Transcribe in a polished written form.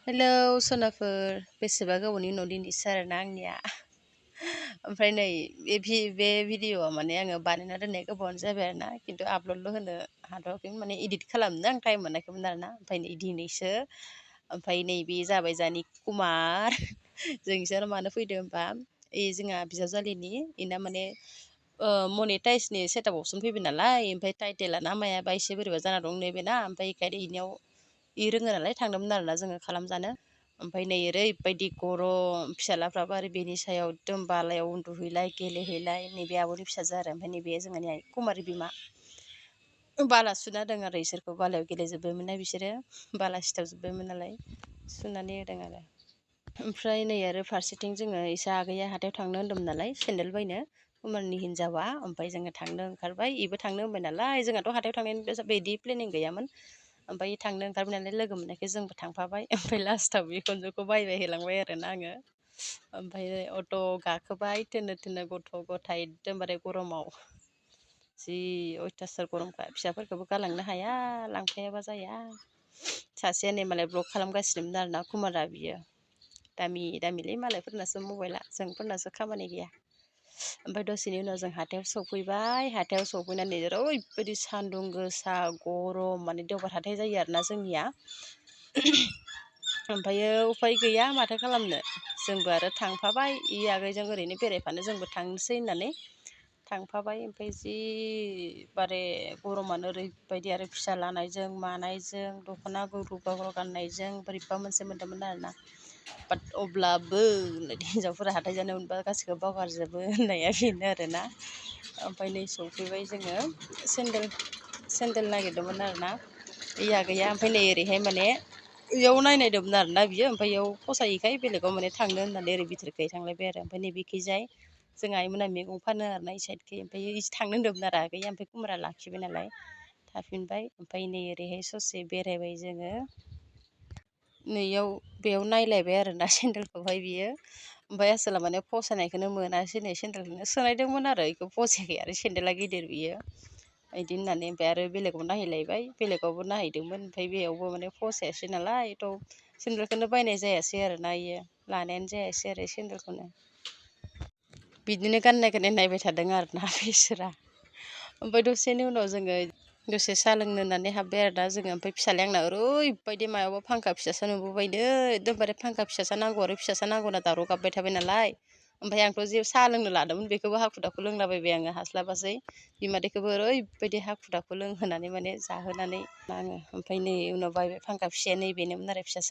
hello सनाफोर बेसेबा गोबावनि उनाव दिनैसो आरोना आंनिया ओमफ्राय नै बे भिडिअ'आ माने आङो बानायना दोननाय गोबावानो जाबाय आरोना खिन्थु आपल'डल' होनो हाथ'वाखैमोन माने इदिट खालामनो आं टाइम मोनाखैमोन आरोना ओमफ्राय नै दिनैसो ओमफ्राय नैबे जाबाय जानि कुमार जोंसोर मानो फैदो होमबा जोंहा बिजावजालिनि इना माने मनेटाइसनि सेटआप अपसन फैबाय नालाय ओमफ्राय टाइटेला ना मायाबा एसे बोरैबा जाना दं नैबेना ओमफ्राय बेखायनो इनियाव रोङो नालाय थांदोंमोन आरोना जोङो खालामजानो ओमफ्राय नै ओरैबायदि गरम फिसालाफ्राबो आरो बेनि सायाव एकदम बालायाव उन्दुहैलाय गेलेहैलाय नैबे आब'नि फिसाजो आरो ओमफ्राय नैबे जोंहानि कुमारि बिमा बाला सुना होदों आरो इसोरखौ बालायाव गेलेजोब्बायमोन ना बिसोरो बाला सिथाबजोब्बायमोन नालाय सुनानै होदों आरो ओमफ्राय नै आरो फारसेथिं जोङो एसे आगैया हाथायाव थांनो होन्दोंमोन नालाय सेन्देल बायनो कुमारनि हिनजावा ओमफ्राय जोङो थांनो ओंखारबाय इबो थांनो होनबाय नालाय जोंहाथ' हाथायाव थांनायनि बिदि प्लेनिं गैयामोन ओमफ्राय थांनो ओंखारबाय नालाय लोगो मोननायखाय जोंबो थांफाबाय ओमफ्राय लास्टआव बिखुनजोखौ बायबाय होलांबाय आरोना आङो ओमफ्राय अट' गाखोबाय थोनो थोनो गथ' गथाय एकदमबारे गरमाव जि अयथासार गरमखा फिसाफोरखौबो गालांनो हाया लांफायाबा जाया सासेया नै मालाय ब्लग खालामगासिनोमोन आरोना कुमारा बियो दामि दामिलै मालायफोरनासो मबाइला जोंफोरनासो खामानि गैया ओमफ्राय दसेनि उनाव जों हाथायाव सफैबाय हाथायाव सफैनानै ओरैबायदि सान्दुं गोसा गरम माने देवबार हाथाय जायो आरोना जोंनिया ओमफ्रायो उफाय गैया माथो खालामनो जोंबो आरो थांफाबाय इ आगैजों ओरैनो बेरायफानो जोंबो थांनोसै होननानै थांफाबाय ओमफ्राय जि बारे गरमानो ओरैबायदि आरो फिसा लानायजों मानायजों दख'ना गुरु गावग्रा गाननायजों बोरैबा मोनसे मोन्दोंमोन आरोना बाट अब्लाबो हिनजावफोरा हाथाय जानो मोनबा गासिखौबो बावगारजोबो होननाया बेनो आरोना ओमफ्राय नै सफैबाय जोङो सेन्देल नागिरदोंमोन आरोना इ आगैया ओमफ्राय नै ओरैहाय माने इयाव नायनायदोंमोन आरोना बियो ओमफ्राय इयाव फसायैखाय बेलेगाव माने थांनो होननानै ओरै बिथोरखै थांलायबाय आरो ओमफ्राय नैबेखैजाय जोंहा आइमोना मैगं फानो आरोना इ साइडखै ओमफ्राय थांनो होन्दोंमोन आरो आगैया ओमफ्राय कुमारा लाखिबाय नालाय थाफिनबाय ओमफ्राय नै ओरैहाय ससे बेरायबाय जोङो नैयाव बेयाव नायलायबाय आरोना सेन्देलखौहाय बियो ओमफ्राय आसोला माने फसायनायखौनो मोनासै नै सेन्देलखौनो सोनायदोंमोन आरो बेखौ फसायाखै आरो सेन्देला गिदिर बियो बिदि होननानै ओमफ्राय आरो बेलेगाव नायहैलायबाय बेलेगावबो नायहैदोंमोन ओमफ्राय बेयावबो माने फसायासै नालाय थ' सेन्देलखौनो बायनाय जायासै आरोना इयो लानायानो जायासै आरो सेन्देलखौनो बिदिनो गाननाय नायबाय थादों आरोना बिसोरा ओमफ्राय दसेनि उनाव जोङो दसे साहा लोंनो होननानै हाबबाय आरोना जोङो ओमफ्राय फिसालाया आंना ओरैबायदि मायावबा फांखा फिसासा नुबोबायनो एकदमबारे फांखा फिसासा नांगौ आरो फिसासा नांगौ होनना दावराव गाबबाय थाबाय नालाय ओमफ्राय आंथ' जे साहा लोंनो लादोंमोन बेखौबो हाखु दाखु लोंलाबायबाय आङो हास्लाबासै बिमादैखौबो ओरैबायदि हाखु दाखु लोंहोनानै माने जाहोनानै आङो ओमफ्राय नै उनाव बायबाय फांखा फिसाया नैबेनोमोन आरो फिसासा